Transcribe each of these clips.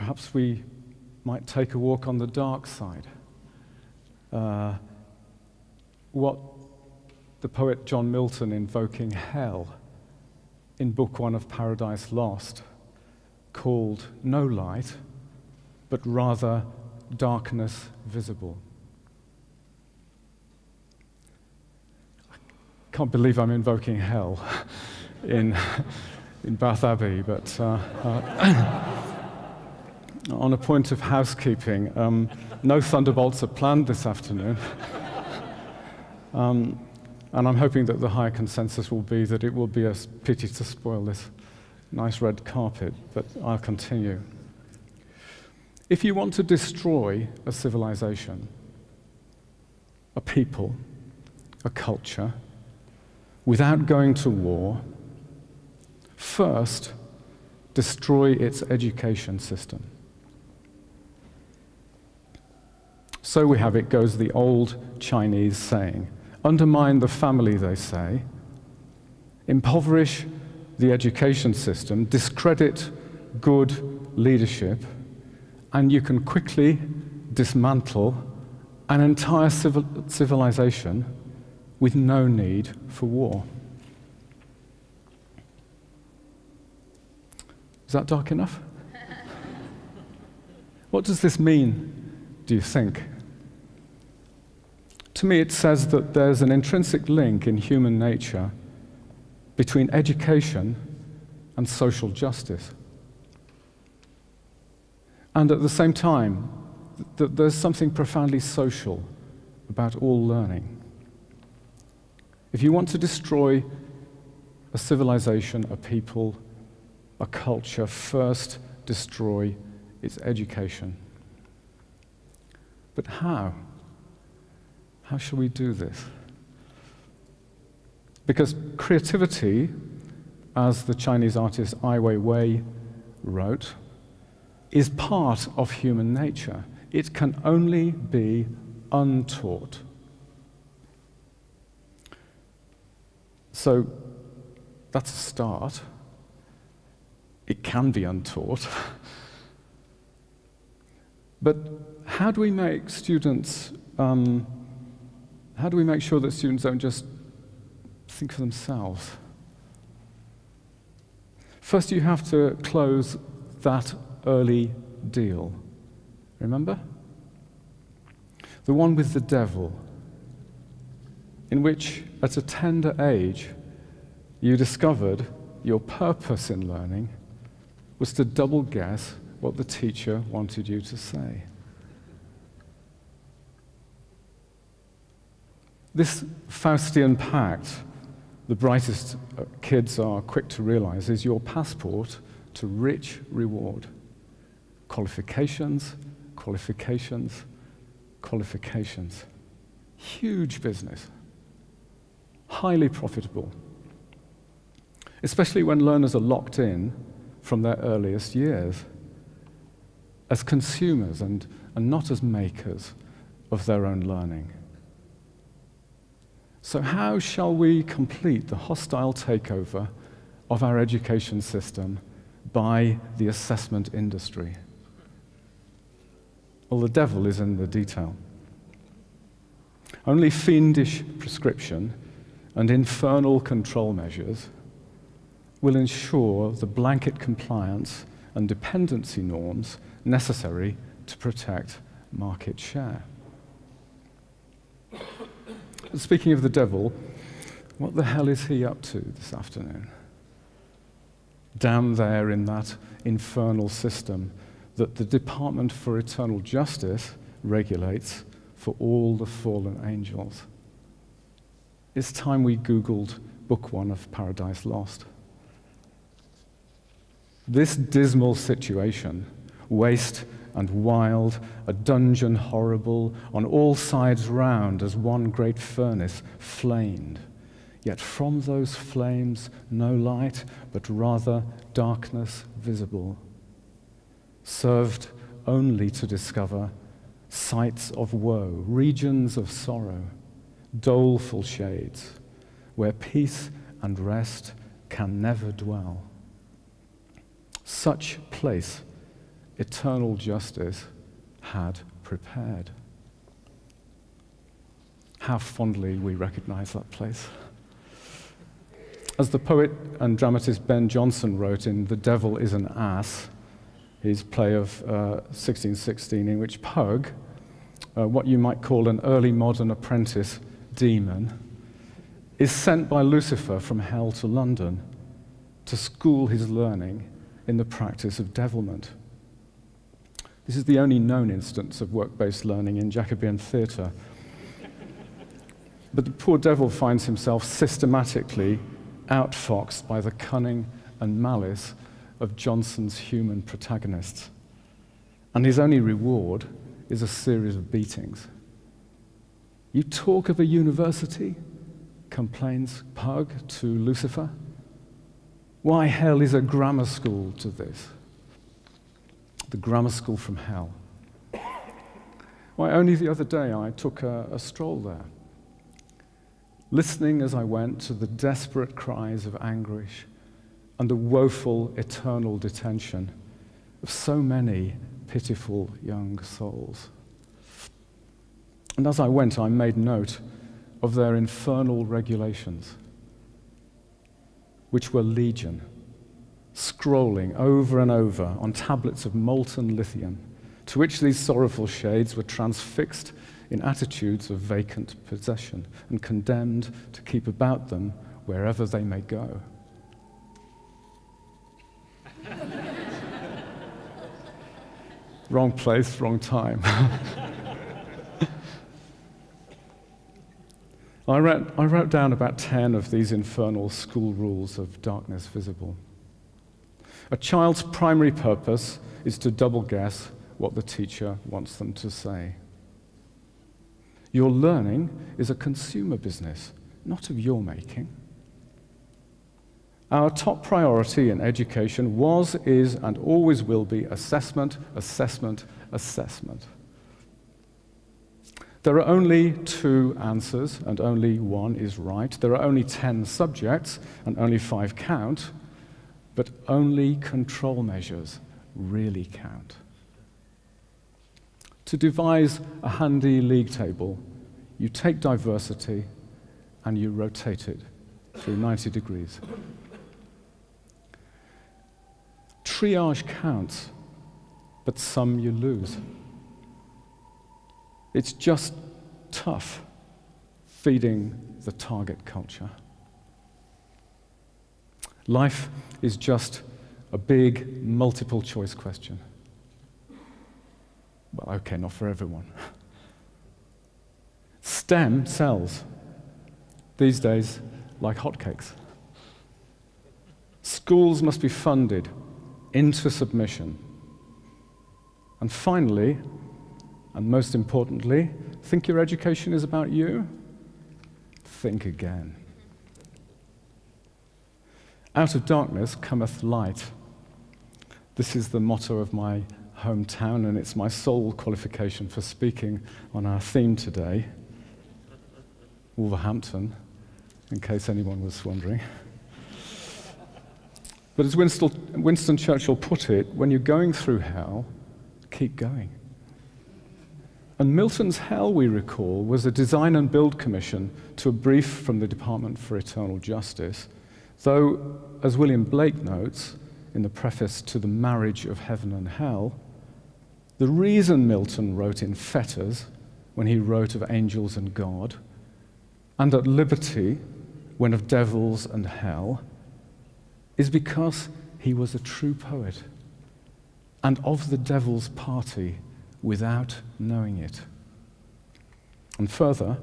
Perhaps we might take a walk on the dark side. What the poet John Milton, invoking hell in Book 1 of Paradise Lost, called no light, but rather darkness visible. I can't believe I'm invoking hell in Bath Abbey, but on a point of housekeeping, no thunderbolts are planned this afternoon. And I'm hoping that the higher consensus will be that it will be a pity to spoil this nice red carpet, but I'll continue. If you want to destroy a civilization, a people, a culture, without going to war, first, destroy its education system. So we have it goes the old Chinese saying, undermine the family, they say, impoverish the education system, discredit good leadership, and you can quickly dismantle an entire civilization with no need for war. Is that dark enough? What does this mean, do you think? To me, it says that there's an intrinsic link in human nature between education and social justice. And at the same time, that there's something profoundly social about all learning. If you want to destroy a civilization, a people, a culture, first destroy its education. But how? How shall we do this? Because creativity, as the Chinese artist Ai Weiwei wrote, is part of human nature. It can only be untaught. So that's a start. It can be untaught. But how do we make students, how do we make sure that students don't just think for themselves? First, you have to close that early deal. Remember? The one with the devil, in which, at a tender age, you discovered your purpose in learning was to double guess what the teacher wanted you to say. This Faustian pact, the brightest kids are quick to realize, is your passport to rich reward. Qualifications, qualifications, qualifications. Huge business. Highly profitable. Especially when learners are locked in from their earliest years as consumers and not as makers of their own learning. So how shall we complete the hostile takeover of our education system by the assessment industry? Well, the devil is in the detail. Only fiendish prescription and infernal control measures will ensure the blanket compliance and dependency norms necessary to protect market share. Speaking of the devil, what the hell is he up to this afternoon? Down there in that infernal system that the Department for Eternal Justice regulates for all the fallen angels. It's time we Googled Book 1 of Paradise Lost. This dismal situation, waste and wild, a dungeon horrible, on all sides round as one great furnace flamed. Yet from those flames no light, but rather darkness visible, served only to discover sights of woe, regions of sorrow, doleful shades, where peace and rest can never dwell. Such place eternal justice had prepared. How fondly we recognize that place. As the poet and dramatist Ben Jonson wrote in The Devil is an Ass, his play of 1616, in which Pug, what you might call an early modern apprentice demon, is sent by Lucifer from hell to London to school his learning in the practice of devilment. This is the only known instance of work-based learning in Jacobean theatre. But the poor devil finds himself systematically outfoxed by the cunning and malice of Jonson's human protagonists. And his only reward is a series of beatings. "You talk of a university?" complains Pug to Lucifer. "Why, hell is a grammar school to this." The grammar school from hell. Why, only the other day I took a stroll there, listening as I went to the desperate cries of anguish and the woeful eternal detention of so many pitiful young souls. And as I went, I made note of their infernal regulations, which were legion, scrolling over and over on tablets of molten lithium, to which these sorrowful shades were transfixed in attitudes of vacant possession and condemned to keep about them wherever they may go. Wrong place, wrong time. I wrote down about 10 of these infernal school rules of darkness visible. A child's primary purpose is to double guess what the teacher wants them to say. Your learning is a consumer business, not of your making. Our top priority in education was, is, and always will be assessment, assessment, assessment. There are only 2 answers, and only 1 is right. There are only 10 subjects, and only 5 count. But only control measures really count. To devise a handy league table, you take diversity and you rotate it through 90 degrees. Triage counts, but some you lose. It's just tough feeding the target culture. Life is just a big multiple choice question. Well, okay, not for everyone. STEM sells these days like hotcakes. Schools must be funded into submission. And finally, and most importantly, think your education is about you? Think again. Out of darkness cometh light. This is the motto of my hometown, and it's my sole qualification for speaking on our theme today, Wolverhampton, in case anyone was wondering. But as Winston Churchill put it, when you're going through hell, keep going. And Milton's hell, we recall, was a design and build commission to a brief from the Department for Eternal Justice, though, as William Blake notes in the preface to The Marriage of Heaven and Hell, the reason Milton wrote in fetters when he wrote of angels and God, and at liberty when of devils and hell, is because he was a true poet and of the devil's party without knowing it. And further,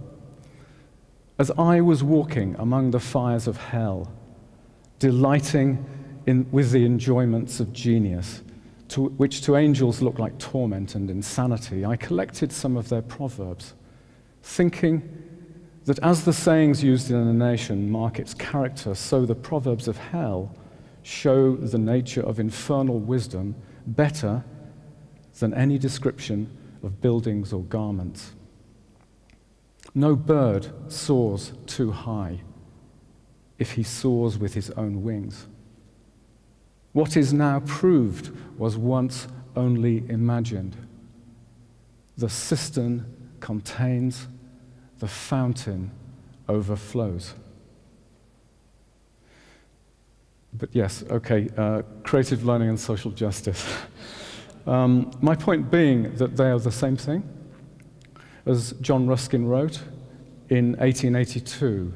as I was walking among the fires of hell, delighting with the enjoyments of genius, which to angels look like torment and insanity, I collected some of their proverbs, thinking that as the sayings used in a nation mark its character, so the proverbs of hell show the nature of infernal wisdom better than any description of buildings or garments. No bird soars too high if he soars with his own wings. What is now proved was once only imagined. The cistern contains, the fountain overflows. But yes, okay, creative learning and social justice. My point being that they are the same thing. As John Ruskin wrote in 1882,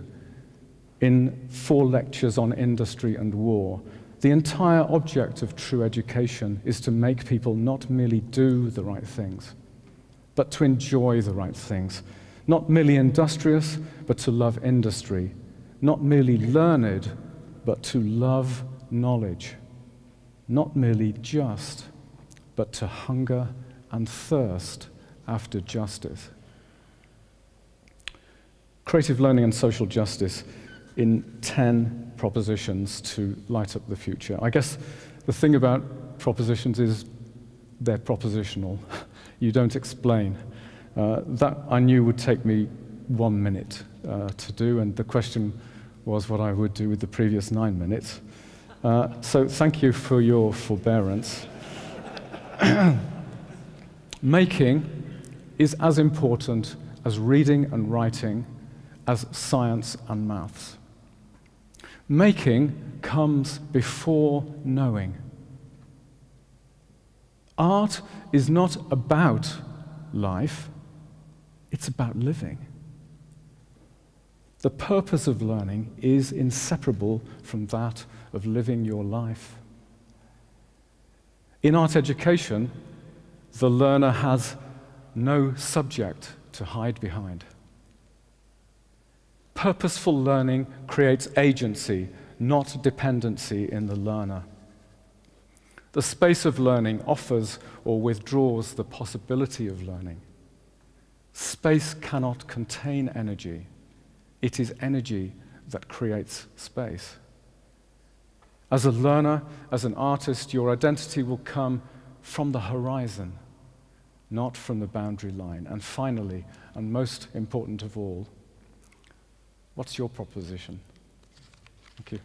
in 4 lectures on industry and war, the entire object of true education is to make people not merely do the right things, but to enjoy the right things. Not merely industrious, but to love industry. Not merely learned, but to love knowledge. Not merely just, but to hunger and thirst after justice. Creative learning and social justice in 10 propositions to light up the future. I guess the thing about propositions is they're propositional. You don't explain. That I knew would take me 1 minute to do, and the question was what I would do with the previous 9 minutes. So thank you for your forbearance. Making is as important as reading and writing, as science and maths. Making comes before knowing. Art is not about life, it's about living. The purpose of learning is inseparable from that of living your life. In art education, the learner has no subject to hide behind. Purposeful learning creates agency, not dependency in the learner. The space of learning offers or withdraws the possibility of learning. Space cannot contain energy. It is energy that creates space. As a learner, as an artist, your identity will come from the horizon, not from the boundary line. And finally, and most important of all, what's your proposition? Thank you.